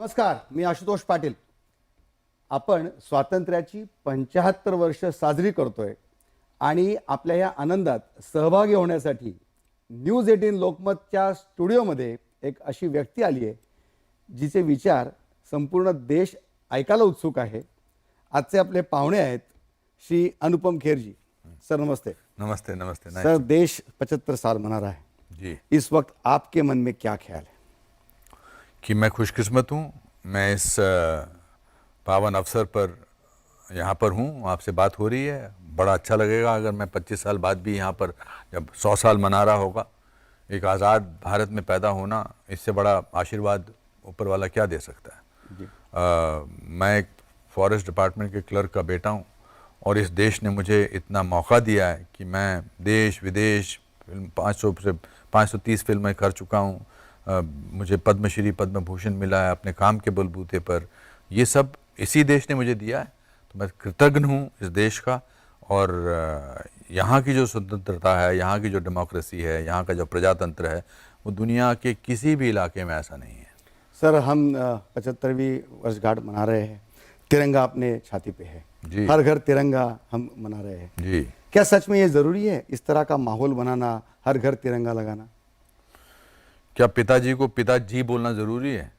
नमस्कार, मी आशुतोष पाटील. आपण स्वातंत्र्याची 75 वर्ष साजरी करतोय आणि आपल्या या आनंदात सहभागी होण्यासाठी न्यूज 18 लोकमतच्या स्टुडिओमध्ये एक अशी व्यक्ती आली आहे जिचे विचार संपूर्ण देश ऐकायला उत्सुक आहे. आजचे आपले पाहुणे आहेत श्री अनुपम खेर जी. सर नमस्ते. नमस्ते नमस्ते. सर, देश 75 साल मना रहा है जी. इस वक्त आपके मन में क्या ख्याल है? कि मैं खुशकिस्मत हूँ, मैं इस पावन अवसर पर यहाँ पर हूँ, आपसे बात हो रही है. बड़ा अच्छा लगेगा अगर मैं 25 साल बाद भी यहाँ पर जब 100 साल मना रहा होगा. एक आज़ाद भारत में पैदा होना, इससे बड़ा आशीर्वाद ऊपर वाला क्या दे सकता है. मैं एक फॉरेस्ट डिपार्टमेंट के क्लर्क का बेटा हूँ और इस देश ने मुझे इतना मौका दिया है कि मैं देश विदेश 500 से 530 फिल्में कर चुका हूँ. मुझे पद्मश्री पद्म भूषण मिला है अपने काम के बलबूते पर. ये सब इसी देश ने मुझे दिया है, तो मैं कृतज्ञ हूँ इस देश का. और यहाँ की जो स्वतंत्रता है, यहाँ की जो डेमोक्रेसी है, यहाँ का जो प्रजातंत्र है, वो दुनिया के किसी भी इलाके में ऐसा नहीं है. सर, हम 75वीं वर्षगांठ मना रहे हैं. तिरंगा अपने छाती पे है जी. हर घर तिरंगा हम मना रहे हैं जी. क्या सच में ये जरूरी है इस तरह का माहौल बनाना, हर घर तिरंगा लगाना? क्या पिताजी को पिताजी बोलना ज़रूरी है?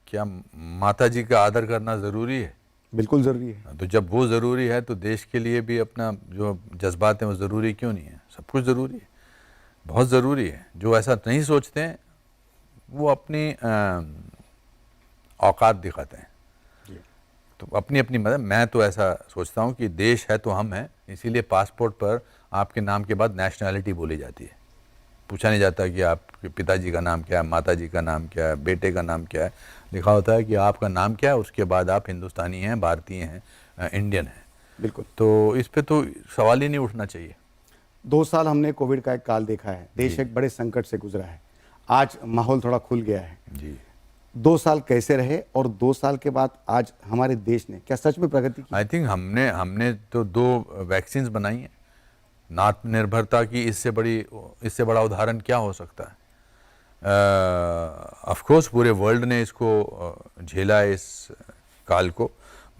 क्या माताजी का आदर करना ज़रूरी है? बिल्कुल ज़रूरी है. तो जब वो ज़रूरी है तो देश के लिए भी अपना जो जज्बात हैं वो ज़रूरी क्यों नहीं है? सब कुछ ज़रूरी है, बहुत ज़रूरी है. जो ऐसा नहीं सोचते हैं वो अपनी औकात दिखाते हैं. तो अपनी अपनी मतलब मैं तो ऐसा सोचता हूँ कि देश है तो हम हैं, इसीलिए पासपोर्ट पर आपके नाम के बाद नेशनैलिटी बोली जाती है. पूछा नहीं जाता कि आपके पिताजी का नाम क्या है, माताजी का नाम क्या है, बेटे का नाम क्या है. लिखा होता है कि आपका नाम क्या है, उसके बाद आप हिंदुस्तानी हैं, भारतीय हैं, इंडियन हैं. बिल्कुल. तो इस पे तो सवाल ही नहीं उठना चाहिए. 2 साल हमने कोविड का एक काल देखा है. देश एक बड़े संकट से गुजरा है. आज माहौल थोड़ा खुल गया है. जी. 2 साल कैसे रहे और 2 साल के बाद आज हमारे देश ने क्या सच में प्रगति की? आई थिंक हमने तो 2 वैक्सीन्स बनाई हैं. आत्मनिर्भरता की इससे बड़ा उदाहरण क्या हो सकता है. ऑफ कोर्स पूरे वर्ल्ड ने इसको झेला इस काल को,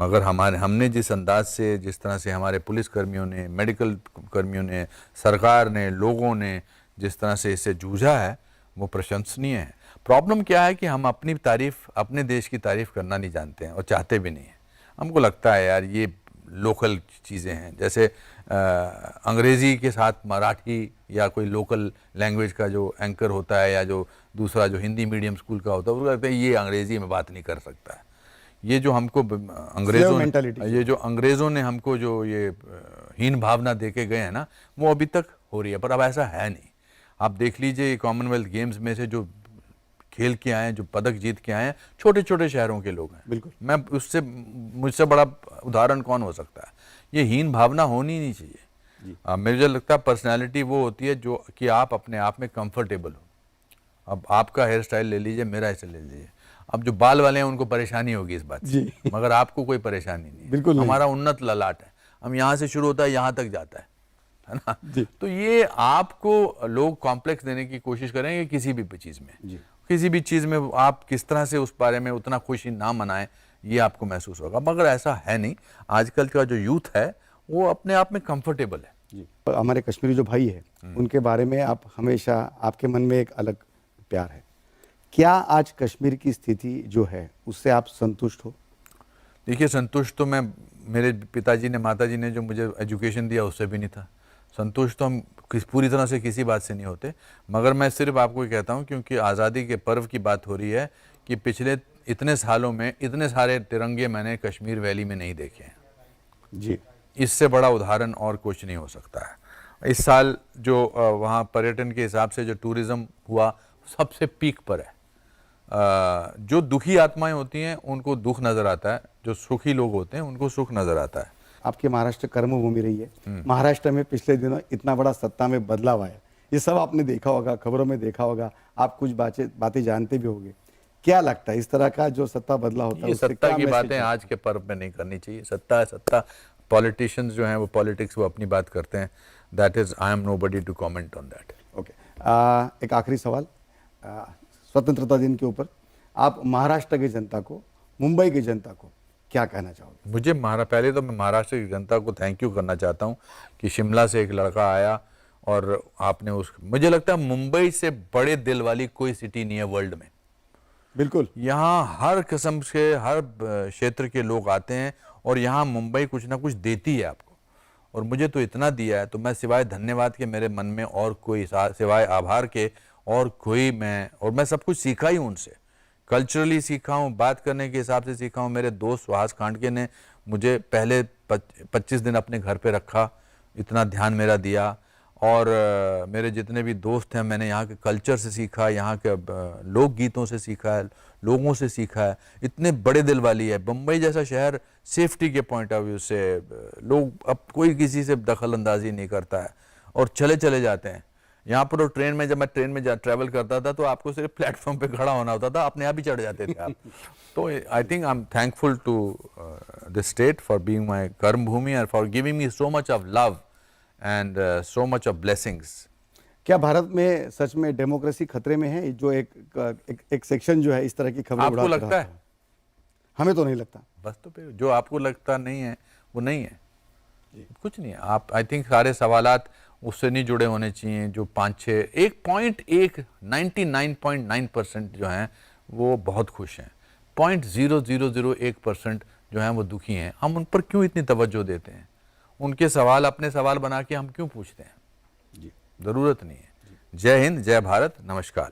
मगर हमने जिस अंदाज से, जिस तरह से हमारे पुलिस कर्मियों ने, मेडिकल कर्मियों ने, सरकार ने, लोगों ने जिस तरह से इससे जूझा है वो प्रशंसनीय है. प्रॉब्लम क्या है कि हम अपनी तारीफ, अपने देश की तारीफ करना नहीं जानते हैं और चाहते भी नहीं हैं. हमको लगता है यार ये लोकल चीज़ें हैं. जैसे अंग्रेज़ी के साथ मराठी या कोई लोकल लैंग्वेज का जो एंकर होता है या जो दूसरा जो हिंदी मीडियम स्कूल का होता है, उसको लगता है ये अंग्रेज़ी में बात नहीं कर सकता है. ये जो हमको अंग्रेज़ों ने हमको जो ये हीन भावना दे के गए हैं ना, वो अभी तक हो रही है. पर अब ऐसा है नहीं. आप देख लीजिए कॉमनवेल्थ गेम्स में से जो खेल के आए हैं, जो पदक जीत के आए हैं, छोटे छोटे शहरों के लोग हैं. बिल्कुल. मुझसे बड़ा उदाहरण कौन हो सकता है. ये हीन भावना होनी नहीं चाहिए. मुझे लगता है पर्सनालिटी वो होती है जो कि आप अपने आप में कंफर्टेबल हो. अब आपका हेयर स्टाइल ले लीजिए, मेरा ऐसे ले लीजिए. अब जो बाल वाले हैं उनको परेशानी होगी इस बात से, मगर आपको कोई परेशानी नहीं. बिल्कुल. हमारा उन्नत ललाट है. हम यहाँ से शुरू होता है, यहाँ तक जाता है ना. तो ये आपको लोग कॉम्प्लेक्स देने की कोशिश करेंगे किसी भी चीज़ में. किसी भी चीज़ में आप किस तरह से उस बारे में उतना खुशी ना मनाएं, ये आपको महसूस होगा. मगर ऐसा है नहीं. आजकल का जो यूथ है वो अपने आप में कंफर्टेबल है. जी. हमारे कश्मीरी जो भाई है उनके बारे में आप हमेशा, आपके मन में एक अलग प्यार है. क्या आज कश्मीर की स्थिति जो है उससे आप संतुष्ट हो? देखिए, संतुष्ट तो मैं, मेरे पिताजी ने, माताजी ने जो मुझे एजुकेशन दिया उससे भी नहीं था. संतुष्ट तो हम पूरी तरह से किसी बात से नहीं होते. मगर मैं सिर्फ आपको ये कहता हूँ क्योंकि आज़ादी के पर्व की बात हो रही है कि पिछले इतने सालों में इतने सारे तिरंगे मैंने कश्मीर वैली में नहीं देखे हैं. जी. इससे बड़ा उदाहरण और कुछ नहीं हो सकता है. इस साल जो वहाँ पर्यटन के हिसाब से जो टूरिज़्म हुआ सबसे पीक पर है. जो दुखी आत्माएं होती हैं उनको दुख नज़र आता है, जो सुखी लोग होते हैं उनको सुख नज़र आता है. आपकी महाराष्ट्र कर्मभूमि रही है. महाराष्ट्र में पिछले दिनों इतना बड़ा सत्ता में बदलाव आया, ये सब आपने देखा होगा, खबरों में देखा होगा, आप कुछ बातें जानते भी होंगे. क्या लगता है इस तरह का जो सत्ता बदला होता है, सत्ता की बातें आज के पर्व में नहीं करनी चाहिए. सत्ता है सत्ता. पॉलिटिशियंस जो हैं वो पॉलिटिक्स, वो अपनी बात करते हैं. That is, I am nobody to comment on that. Okay. एक आखिरी सवाल स्वतंत्रता दिन के ऊपर. आप महाराष्ट्र की जनता को, मुंबई की जनता को क्या कहना चाहोगे? मुझे पहले तो मैं महाराष्ट्र की जनता को थैंक यू करना चाहता हूँ कि शिमला से एक लड़का आया और आपने मुझे लगता है मुंबई से बड़े दिल वाली कोई सिटी नहीं है वर्ल्ड में। बिल्कुल। यहाँ हर किस्म से हर क्षेत्र के लोग आते हैं और यहाँ मुंबई कुछ ना कुछ देती है आपको, और मुझे तो इतना दिया है, तो मैं सिवाय धन्यवाद के मेरे मन में और कोई सिवाय आभार के और कोई मैं सब कुछ सीखा ही उनसे, कल्चरली सीखा हूँ, बात करने के हिसाब से सीखा हूँ। मेरे दोस्त सुहास खांडके ने मुझे पहले 25 दिन अपने घर पे रखा, इतना ध्यान मेरा दिया, और मेरे जितने भी दोस्त हैं मैंने यहाँ के कल्चर से सीखा, यहाँ के लोकगीतों से सीखा है, लोगों से सीखा है। इतने बड़े दिल वाली है मुंबई जैसा शहर, सेफ्टी के पॉइंट ऑफ व्यू से लोग अब कोई किसी से दखल अंदाजी नहीं करता है और चले जाते हैं। यहाँ पर ट्रेन में, जब मैं ट्रेन में ट्रैवल करता था तो आपको सिर्फ प्लेटफॉर्म पे खड़ा होना होता था, अपने आप ही चढ़ जाते थे आप। तो I think I am thankful to the state for being my कर्म भूमि and for giving me so much of love and so much of blessings. क्या भारत में सच में डेमोक्रेसी खतरे में है? जो एक सेक्शन जो है इस तरह की खबरें आपको उड़ाता लगता रहता है? हमें तो नहीं लगता। बस तो फिर जो आपको लगता नहीं है वो नहीं है, कुछ नहीं है। आप आई थिंक सारे सवालात उससे नहीं जुड़े होने चाहिए जो 5-6 99.9% जो हैं वो बहुत खुश हैं, 0.0001% जो हैं वो दुखी हैं। हम उन पर क्यों इतनी तवज्जो देते हैं? उनके सवाल अपने सवाल बना के हम क्यों पूछते हैं? ज़रूरत नहीं है। जय हिंद, जय भारत, नमस्कार।